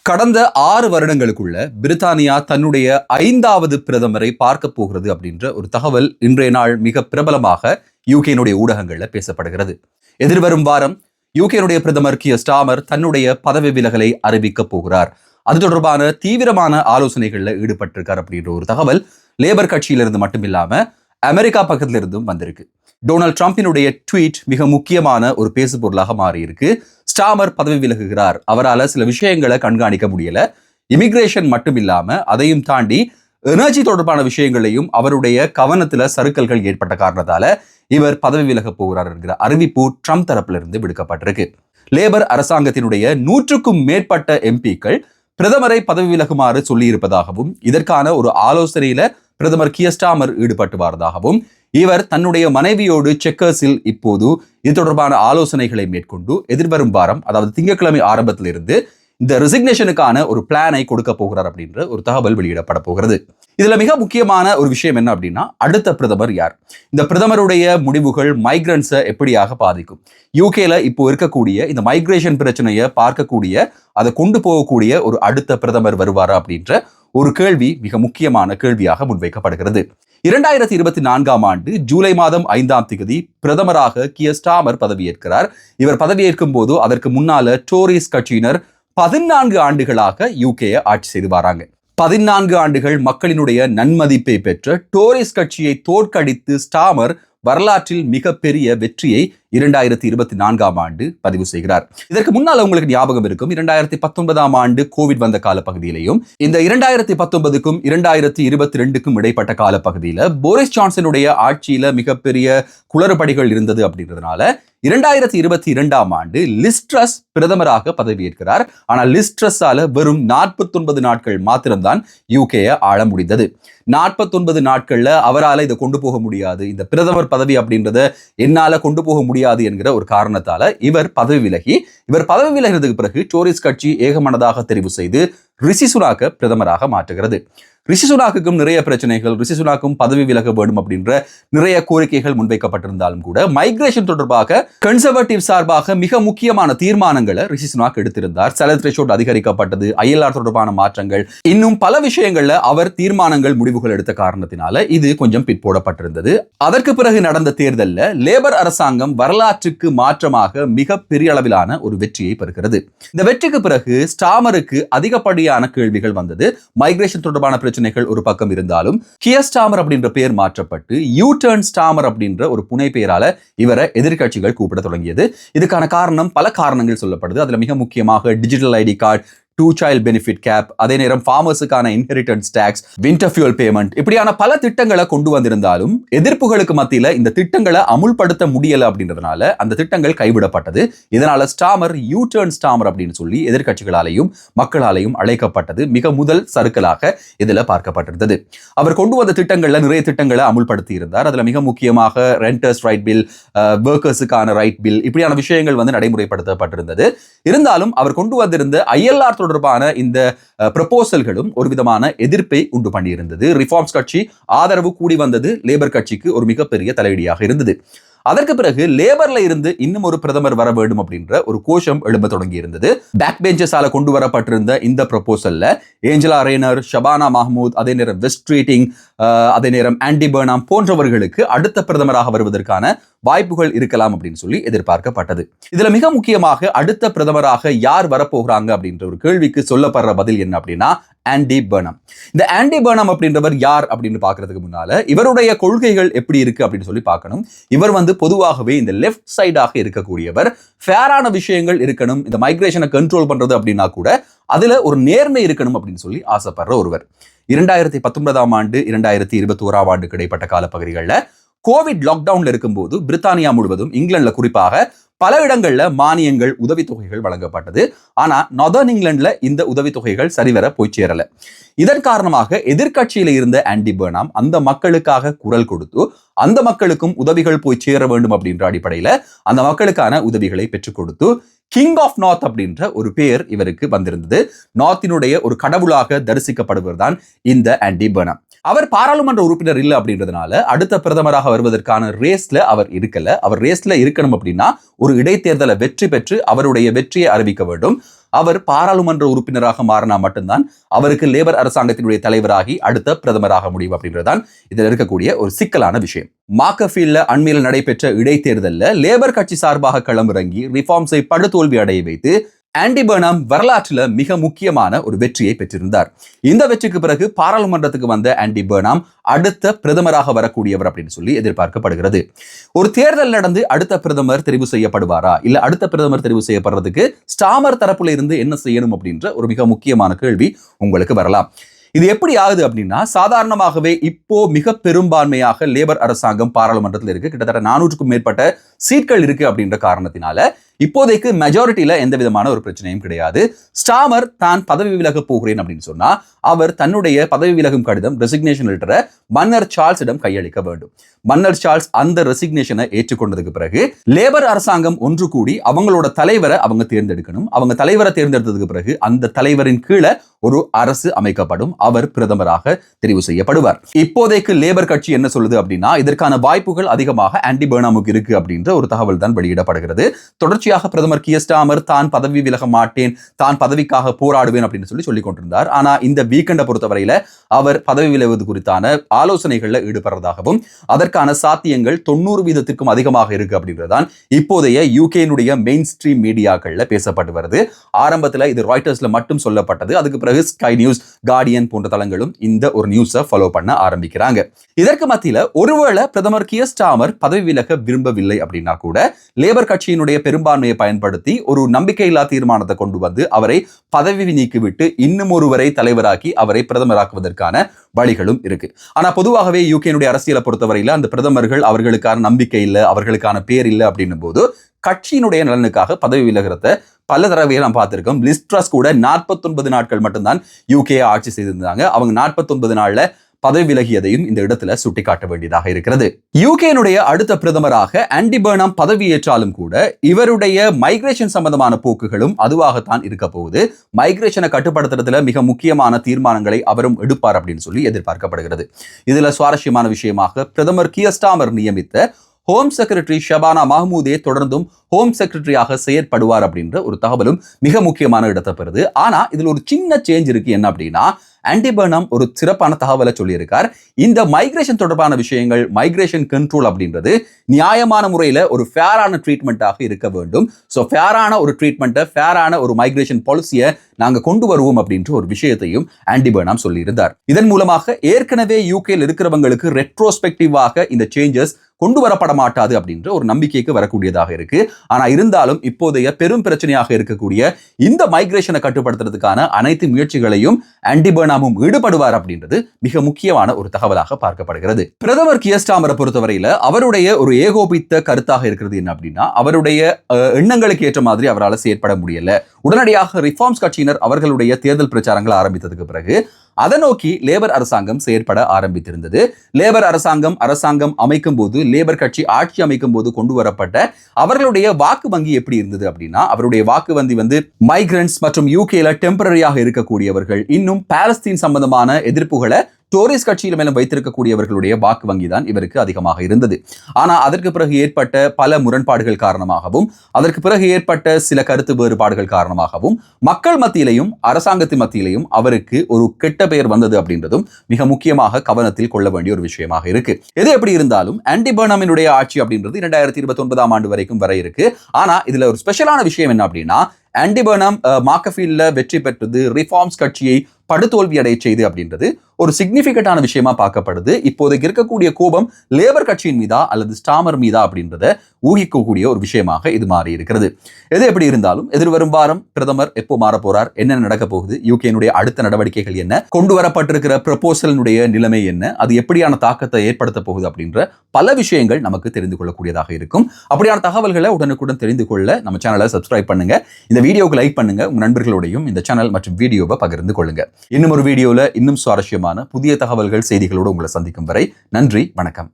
கடந்த 6 வருடங்களுக்குள்ள பிரித்தானியா தன்னுடைய 5வது பிரதமரை பார்க்க போகிறது அப்படின்ற ஒரு தகவல் இன்றைய நாள் மிக பிரபலமாக யூகேனுடைய ஊடகங்கள்ல பேசப்படுகிறது. எதிர்வரும் வாரம் யூகேனுடைய பிரதமர் கியர் ஸ்டார்மர் தன்னுடைய பதவி விலகலை அறிவிக்க போகிறார். அது தொடர்பான தீவிரமான ஆலோசனைகள்ல ஈடுபட்டிருக்கார் அப்படின்ற ஒரு தகவல் லேபர் கட்சியிலிருந்து மட்டுமில்லாம அமெரிக்கா பக்கத்துல இருந்தும் வந்திருக்கு. டொனால்ட் ட்ரம்பினுடைய ட்வீட் மிக முக்கியமான ஒரு பேசு பொருளாக மாறி இருக்கு. ஸ்டார்மர் பதவி விலகுகிறார், அவரால் சில விஷயங்களை கண்காணிக்க முடியல, இமிகிரேஷன் மட்டும் இல்லாம அதையும் தாண்டி எனர்ஜி தொடர்பான விஷயங்களையும் அவருடைய கவனத்துல சறுக்கல்கள் ஏற்பட்ட காரணத்தால இவர் பதவி விலக போகிறார் என்கிற அறிவிப்பு ட்ரம்ப் தரப்புல இருந்து விடுக்கப்பட்டிருக்கு. லேபர் அரசாங்கத்தினுடைய 100க்கும் மேற்பட்ட எம்பிக்கள் பிரதமரை பதவி விலகுமாறு சொல்லி இருப்பதாகவும் இதற்கான ஒரு ஆலோசனையில பிரதமர் கியர் ஸ்டார்மர் ஈடுபட்டு வருவதாகவும் இவர் தன்னுடைய மனைவியோடு செக்கர்ஸில் இப்போது இது தொடர்பான ஆலோசனைகளை மேற்கொண்டு எதிர்வரும் வாரம், அதாவது திங்கட்கிழமை ஆரம்பத்திலிருந்து இந்த ரெசிக்னேஷனுக்கான ஒரு பிளானை கொடுக்க போகிறார் அப்படின்ற ஒரு தகவல் வெளியிடப்பட போகிறது. இதுல மிக முக்கியமான ஒரு விஷயம் என்ன அப்படின்னா, அடுத்த பிரதமர் யார், இந்த பிரதமருடைய முடிவுகள் மைக்ரன்ஸை எப்படியாக பாதிக்கும், யூகேல இப்போ இருக்கக்கூடிய இந்த மைக்ரேஷன் பிரச்சனையை பார்க்கக்கூடிய அதை கொண்டு போகக்கூடிய ஒரு அடுத்த பிரதமர் வருவாரா அப்படின்ற ஒரு கேள்வி மிக முக்கியமான கேள்வியாக முன்வைக்கப்படுகிறது. 2024 ஆண்டு ஜூலை மாதம் 5ஆம் தேதி பிரதமராக கியர் ஸ்டார்மர் பதவியேற்கிறார். இவர் பதவியேற்கும் போது அதற்கு முன்னால டோரிஸ் கட்சியினர் 14 ஆண்டுகளாக யூகேயை ஆட்சி செய்து வராங்க. 14 ஆண்டுகள் மக்களினுடைய நன்மதிப்பை பெற்ற டோரிஸ் கட்சியை தோற்கடித்து ஸ்டார்மர் வரலாற்றில் மிகப்பெரிய வெற்றியை 2024 ஆண்டு பதிவு செய்கிறார். இதற்கு முன்னால் உங்களுக்கு ஞாபகம் இருக்கும், 2019 ஆண்டு கோவிட் வந்த காலப்பகுதியிலையும் இந்த 2019க்கும் 2022க்கும் இடைப்பட்ட காலப்பகுதியில போரிஸ் ஜான்சனுடைய ஆட்சியில மிகப்பெரிய குளறுபடிகள் இருந்தது அப்படின்றதுனால 2022 ஆண்டு லிஸ் ட்ரஸ் பிரதமராக பதவியேற்கிறார். ஆனால் லிஸ் ட்ரஸால வெறும் 49 நாட்கள் மாத்திரம்தான் யூகேயை ஆள முடிந்தது. 49 நாட்கள்ல அவரால் இதை கொண்டு போக முடியாது, இந்த பிரதமர் பதவி அப்படின்றத என்னால கொண்டு போக முடியாது என்கிற ஒரு காரணத்தால இவர் பதவி விலகினதுக்கு பிறகு டோரிஸ் கட்சி ஏகமனதாக தெரிவு செய்து ரிஷி சுனாக்கை பிரதமராக மாற்றுகிறது. ரிஷி சுனாக்குக்கும் நிறைய பிரச்சனைகள், ரிஷி சுனாக்கும் பதவி விலக வேண்டும் அப்படின்ற நிறைய கோரிக்கைகள் முன்வைக்கப்பட்டிருந்தாலும் கூட மைக்ரேஷன் தொடர்பாக கன்சர்வேட்டிவ் சார்பாக மிக முக்கியமான தீர்மானங்களை ரிஷி சுனாக் எடுத்திருந்தார். சேலரி த்ரெஷோல்ட் அதிகரிக்கப்பட்டது, ஐஎல்ஆர் தொடர்பான மாற்றங்கள், இன்னும் பல விஷயங்கள்ல அவர் தீர்மானங்கள் முடிவுகள் எடுத்த காரணத்தினால இது கொஞ்சம் பிற்போடப்பட்டிருந்தது. அதற்கு பிறகு நடந்த தேர்தலில் லேபர் அரசாங்கம் வரலாற்றுக்கு மாற்றமாக மிக பெரிய அளவிலான ஒரு வெற்றியை பெறுகிறது. இந்த வெற்றிக்கு பிறகு ஸ்டார்மருக்கு அதிகப்படியான கேள்விகள் வந்தது. மைக்ரேஷன் தொடர்பான பிரச்சனைகள் ஒரு பக்கம் இருந்தாலும் கியர் ஸ்டார்மர் அப்படின்ற பெயர் மாற்றப்பட்டு யூ டர்ன் ஸ்டார்மர் அப்படின்ற ஒரு புனை பெயரால இவரை எதிர்க்கட்சிகள் கூப்பிட தொடங்கியது. இதுக்கான காரணம் பல காரணங்கள் சொல்லப்படுது. அதுல மிக முக்கியமாக digital ID card, 2 child benefit cap, அதே நேரம் ஃபார்மர்ஸுக்கான inheritance tax, winter fuel payment, இப்படியான பல திட்டங்களை கொண்டு வந்திருந்தாலும் எதிர்ப்புகளுக்கு மத்தியில இந்த திட்டங்களை அமுல்படுத்த முடியல அப்படின்றதுனால அந்த திட்டங்கள் கைவிடப்பட்டது. இதனால ஸ்டார்மர் யூ டர்ன் ஸ்டார்மர் அப்படின்னு சொல்லி எதிர்க்கட்சிகளாலையும் மக்களாலையும் அழைக்கப்பட்டது மிக முதல் சறுக்கலாக இதுல பார்க்கப்பட்டிருந்தது. அவர் கொண்டு வந்த திட்டங்கள்ல நிறைய திட்டங்களை அமுல்படுத்தி இருந்தார். அதுல மிக முக்கியமாக ரெண்டர்ஸ் ரைட் பில், ஒர்க்கர்ஸுக்கான ரைட் பில், இப்படியான விஷயங்கள் நடைமுறைப்படுத்தப்பட்டிருந்தது. இருந்தாலும் அவர் கொண்டு வந்திருந்த ஐஎல்ஆர் தொடர்பான இந்த ப்ரொபோசல்களும் ஒரு விதமான எதிர்ப்பை உண்டு பண்ணியிருந்தது. ரிஃபார்ம்ஸ் கட்சி ஆதரவு கூடி வந்தது லேபர் கட்சிக்கு ஒரு மிகப்பெரிய தலையடியாக இருந்தது. அதற்கு பிறகு லேபர்ல இருந்து இன்னும் ஒரு பிரதமர் வர வேண்டும் அப்படின்ற ஒரு கோஷம் எழும்ப தொடங்கி இருந்தது. பேக் பெஞ்சஸால கொண்டு வரப்பட்டிருந்த இந்த ப்ரொபோசல்ல ஏஞ்சலா ரேனர், ஷபானா மஹ்மூத், அதே நேரம் வெஸ்ட் ஸ்ட்ரீட்டிங், அதே நேரம் ஆண்டி பர்னாம் போன்றவர்களுக்கு அடுத்த பிரதமராக வருவதற்கான வாய்ப்புகள் இருக்கலாம் அப்படின்னு சொல்லி எதிர்பார்க்கப்பட்டது. இதுல மிக முக்கியமாக அடுத்த பிரதமராக யார் வரப்போகிறாங்க அப்படின்ற ஒரு கேள்விக்கு சொல்லப்படுற பதில் என்ன அப்படின்னா ஆண்டி பர்னாம். இந்த ஆண்டி பர்னாம் அப்படின்றவர் யார் அப்படின்னு பாக்குறதுக்கு முன்னால இவருடைய கொள்கைகள் எப்படி இருக்கு அப்படின்னு சொல்லி பார்க்கணும். இவர் பொதுவாகவே இந்த லெஃப்ட் சைடாக இருக்கக்கூடியவர், ஃபேரான விஷயங்கள் இருக்கணும், இந்த மைக்ரேஷனை கண்ட்ரோல் பண்றது அப்படின்னா கூட அதுல ஒரு நேர்மை இருக்கணும் அப்படின்னு சொல்லி ஆசைப்படுற ஒருவர். 2019 ஆண்டு 2021 ஆண்டுக்கு இடைப்பட்ட காலப்பகுதிகளில் கோவிட் லாக்டவுன்ல இருக்கும்போது பிரித்தானியா முழுவதும், இங்கிலாந்துல குறிப்பாக பல இடங்கள்ல மானியங்கள், உதவித்தொகைகள் வழங்கப்பட்டது. ஆனா நார்தர்ன் இங்கிலாந்துல இந்த உதவித்தொகைகள் சரிவர போய் சேரல. இதன் காரணமாக எதிர்க்கட்சியில இருந்த ஆண்டி பர்னாம் அந்த மக்களுக்காக குரல் கொடுத்து அந்த மக்களுக்கும் உதவிகள் போய் சேர வேண்டும் அப்படின்ற அடிப்படையில அந்த மக்களுக்கான உதவிகளை பெற்றுக் கொடுத்து கிங் ஆஃப் நார்த் அப்படின்ற ஒரு பெயர் இவருக்கு வந்திருந்தது. நார்த்தினுடைய ஒரு கடவுளாக தரிசிக்கப்படுவர் தான் இந்த ஆண்டி பர்னாம். அவர் பாராளுமன்ற உறுப்பினர் இல்லை அப்படின்றதுனால அடுத்த பிரதமராக வருவதற்கான ரேஸ்ல அவர் இருக்கல. அவர் ரேஸ்ல இருக்கணும் அப்படின்னா ஒரு இடைத்தேர்தலை வெற்றி பெற்று அவருடைய வெற்றியை அறிவிக்க வேண்டும். அவர் பாராளுமன்ற உறுப்பினராக மாறினா மட்டும்தான் அவருக்கு லேபர் அரசாங்கத்தினுடைய தலைவராகி அடுத்த பிரதமராக முடியும் அப்படின்றதுதான் இதில் இருக்கக்கூடிய ஒரு சிக்கலான விஷயம். மாக்கஃபீல்ட்ல அண்மையில் நடைபெற்ற இடைத்தேர்தலில் லேபர் கட்சி சார்பாக களமிறங்கி ரிஃபார்ம்ஸை படுதோல்வி அடைய வைத்து ஆண்டி பர்னாம் வரலாற்றில் மிக முக்கியமான ஒரு வெற்றியை பெற்றிருந்தார். இந்த வெற்றிக்கு பிறகு பாராளுமன்றத்துக்கு வந்த ஆண்டி பர்னாம் அடுத்த பிரதமராக வரக்கூடியவர் அப்படின்னு சொல்லி எதிர்பார்க்கப்படுகிறது. ஒரு தேர்தல் நடந்து அடுத்த பிரதமர் தெரிவு செய்யப்படுவாரா, இல்ல அடுத்த பிரதமர் தெரிவு செய்யப்படுறதுக்கு ஸ்டாமர் தரப்புல இருந்து என்ன செய்யணும் அப்படின்ற ஒரு மிக முக்கியமான கேள்வி உங்களுக்கு வரலாம். இது எப்படி ஆகுது அப்படின்னா, சாதாரணமாகவே இப்போ மிக பெரும்பான்மையாக லேபர் அரசாங்கம் பாராளுமன்றத்தில் இருக்கு. கிட்டத்தட்ட 400க்கும் மேற்பட்ட சீட்கள் இருக்கு அப்படின்ற காரணத்தினால இப்போதைக்கு மெஜாரிட்டியில எந்த விதமான ஒரு பிரச்சனையும் கிடையாது. ஸ்டாமர் தான் பதவி விலக போகிறேன் அப்படின்னு சொன்னா அவர் தன்னுடைய பதவி விலகும் கடிதம் ரெசிக்னேஷன் லெட்டரை மன்னர் சார்ல்ஸிடம் கையளிக்க வேண்டும். மன்னர் சார்ல்ஸ் அந்த ரெசிக்னேஷனை ஏற்றுக்கொண்டதுக்கு பிறகு லேபர் அரசாங்கம் ஒன்று கூடி அவங்களோட தலைவரை அவங்க தேர்ந்தெடுக்கணும். அவங்க தலைவரை தேர்ந்தெடுத்ததுக்கு பிறகு அந்த தலைவரின் கீழே ஒரு அரசு அமைக்கப்படும். அவர் பிரதமராக தெரிவு செய்யப்படுவார். இப்போதைக்கு லேபர் கட்சி என்ன சொல்லுது அப்படின்னா, இதற்கான வாய்ப்புகள் அதிகமாக ஆண்டி பர்னாமுக்கு இருக்கு அப்படின்ற ஒரு தகவல் தான் வெளியிடப்படுகிறது. தொடர்ச்சியாக பிரதமர் கியர் ஸ்டாமர் தான் பதவி விலக மாட்டேன், தான் பதவிக்காக போராடுவேன் அப்படின்னு சொல்லிக் கொண்டிருந்தார். ஆனா இந்த வீக்கெண்டை பொறுத்தவரையில அவர் பதவி விலகுவது குறித்தான ஆலோசனைகள்ல ஈடுபடுறதாகவும் அதற்கான சாத்தியங்கள் 90% அதிகமாக இருக்கு அப்படின்றதான் இப்போதைய யூகேனுடைய மெயின் ஸ்ட்ரீம் மீடியாக்கள்ல பேசப்பட்டு வருது. ஆரம்பத்தில் இது ராய்டர்ஸ்ல மட்டும் சொல்லப்பட்டது. அதுக்கு பிறகு ஸ்கை நியூஸ், கார்டியன் போன்ற தளங்களும் இந்த ஒரு நியூஸை ஃபாலோ பண்ண ஆரம்பிக்கிறாங்க. இதற்கு மத்தியில ஒருவேளை பிரதமர் கியர் ஸ்டாமர் பதவி விலக விரும்பவில்லை அப்படின்னா கூட லேபர் கட்சியினுடைய பெரும்பான்மையை பயன்படுத்தி ஒரு நம்பிக்கையில்லா தீர்மானத்தை கொண்டு வந்து அவரை பதவி நீக்கிவிட்டு இன்னும் ஒருவரை தலைவராக்கி அவரை பிரதமராக்குவதற்கான வழிகளும் இருக்கு. ஆனா பொதுவாகவே யூகேனுடைய அரசியலை பொறுத்தவரையில அந்த பிரதமர்கள் அவர்களுக்கான நம்பிக்கை இல்லை, அவர்களுக்கான பேர் இல்லை அப்படின்னும் போது கட்சியினுடைய நலனுக்காக பதவி விலகிறத பல தடவை நாம் பார்த்திருக்கோம். லிஸ் ட்ரஸ் கூட 49 நாட்கள் மட்டும்தான் யூகே ஆட்சி செய்திருந்தாங்க. அவங்க 49 நாள்ல பதவி விலகியதையும் இந்த இடத்துல சுட்டிக்காட்ட வேண்டியதாக இருக்கிறது. யூகேனுடைய அடுத்த பிரதமராக ஆண்டி பர்னாம் பதவியேற்றாலும் கூட இவருடைய மைக்ரேஷன் சம்பந்தமான போக்குகளும் அதுவாகத்தான் இருக்க போகுது. மைக்ரேஷனை கட்டுப்படுத்துறதுல மிக முக்கியமான தீர்மானங்களை அவரும் எடுப்பார் அப்படின்னு சொல்லி எதிர்பார்க்கப்படுகிறது. இதுல சுவாரஸ்யமான விஷயமாக பிரதமர் கியர் ஸ்டாமர் நியமித்த ஹோம் செக்ரட்டரி ஷபானா மஹ்மூதே தொடர்ந்தும் ஹோம் செக்ரட்டரியாக செயற்படுவார் அப்படின்ற ஒரு தகவலும் மிக முக்கியமான இடத்தை பெறுது. ஆனா இதுல ஒரு சின்ன சேஞ்ச் இருக்கு. என்ன அப்படின்னா, ஆண்டி பர்னாம் ஒரு சிறப்பான தகவலை சொல்லியிருக்கார். இந்த மைக்ரேஷன் தொடர்பான விஷயங்கள், மைக்ரேஷன் கண்ட்ரோல் அப்படின்றது நியாயமான முறையில் ஒரு ஃபேரான ட்ரீட்மெண்ட்டாக இருக்க வேண்டும். ஸோ ஃபேரான ஒரு ட்ரீட்மெண்ட்டை, ஃபேரான ஒரு மைக்ரேஷன் பாலிசியை நாங்கள் கொண்டு வருவோம் அப்படின்ற ஒரு விஷயத்தையும் ஆண்டி பர்னாம் சொல்லியிருந்தார். இதன் மூலமாக ஏற்கனவே யூகேல இருக்கிறவங்களுக்கு ரெட்ரோஸ்பெக்டிவாக இந்த சேஞ்சஸ் கொண்டு வரப்பட மாட்டாது அப்படின்ற ஒரு நம்பிக்கைக்கு வரக்கூடியதாக இருக்கு. ஆனா இருந்தாலும் இப்போதைய பெரும் பிரச்சனையாக இருக்கக்கூடிய இந்த மைக்ரேஷனை கட்டுப்படுத்துறதுக்கான அனைத்து முயற்சிகளையும் ஆண்டி பர்னாமும் ஈடுபடுவார் அப்படின்றது மிக முக்கியமான ஒரு தகவலாக பார்க்கப்படுகிறது. பிரதமர் கியர் ஸ்டாமரை பொறுத்தவரையில அவருடைய ஒரு ஏகோபித்த கருத்தாக இருக்கிறது என்ன அப்படின்னா, அவருடைய எண்ணங்களுக்கு ஏற்ற மாதிரி அவரால் செயற்பட முடியல. உடனடியாக ரிஃபார்ம்ஸ் கட்சியினர் அவர்களுடைய தேர்தல் பிரச்சாரங்களை ஆரம்பித்ததுக்கு பிறகு அதை நோக்கி லேபர் அரசாங்கம் செயற்பட ஆரம்பித்திருந்தது. லேபர் அரசாங்கம் அமைக்கும் போது, லேபர் கட்சி ஆட்சி அமைக்கும் போது கொண்டு வரப்பட்ட அவர்களுடைய வாக்கு வங்கி எப்படி இருந்தது அப்படின்னா, அவருடைய வாக்கு வங்கி மைக்ரன்ட்ஸ் மற்றும் யூகேல டெம்பரரியாக இருக்கக்கூடியவர்கள், இன்னும் பாலஸ்தீன் சம்பந்தமான எதிர்ப்புகளை டோரிஸ் கட்சியில மேலும் வைத்திருக்கக்கூடியவர்களுடைய வாக்கு வங்கி தான் இவருக்கு அதிகமாக இருந்தது. ஆனா அதற்கு பிறகு ஏற்பட்ட பல முரண்பாடுகள் காரணமாகவும், அதற்கு பிறகு ஏற்பட்ட சில கருத்து வேறுபாடுகள் காரணமாகவும் மக்கள் மத்தியிலையும் அரசாங்கத்தின் மத்தியிலையும் அவருக்கு ஒரு கெட்ட பெயர் வந்தது அப்படின்றதும் மிக முக்கியமாக கவனத்தில் கொள்ள வேண்டிய ஒரு விஷயமாக இருக்கு. எது எப்படி இருந்தாலும் ஆண்டி பர்னாமினுடைய ஆட்சி அப்படின்றது 2029ஆம் ஆண்டு வரைக்கும் வர இருக்கு. ஆனா இதுல ஒரு ஸ்பெஷலான விஷயம் என்ன அப்படின்னா, ஆண்டி பர்னாம் மாக்கஃபீல்ட்ல வெற்றி பெற்றது ரிஃபார்ம்ஸ் கட்சியை படுதோல்வி அடைய செய்து அப்படின்றது ஒரு சிக்னிபிகண்டான விஷயமா பார்க்கப்படுது. இப்போதைக்கு இருக்கக்கூடிய கோபம் லேபர் கட்சியின் மீதா அல்லது ஸ்டாமர் மீதா அப்படின்றத ஊகிக்கக்கூடிய ஒரு விஷயமாக இது மாறி இருக்கிறது. எது எப்படி இருந்தாலும் எதிர்வரும் வாரம் பிரதமர் எப்போ மாற போறார், என்ன நடக்க போகுது, யூகேனுடைய அடுத்த நடவடிக்கைகள் என்ன, கொண்டு வரப்பட்டிருக்கிற ப்ரொபோசலினுடைய நிலைமை என்ன, அது எப்படியான தாக்கத்தை ஏற்படுத்த போகுது அப்படின்ற பல விஷயங்கள் நமக்கு தெரிந்து கொள்ளக்கூடியதாக இருக்கும். அப்படியான தகவல்களை உடனுக்குடன் தெரிந்து கொள்ள நம்ம சேனலை சப்ஸ்கிரைப் பண்ணுங்க. இந்த வீடியோக்கு லைக் பண்ணுங்க. உங்க நண்பர்களோடையும் இந்த சேனல் மற்றும் வீடியோவை பகிர்ந்து கொள்ளுங்க. இன்னும் ஒரு வீடியோல இன்னும் சுவாரஸ்யமான புதிய தகவல்கள், செய்திகளோடு உங்களை சந்திக்கும் வரை நன்றி, வணக்கம்.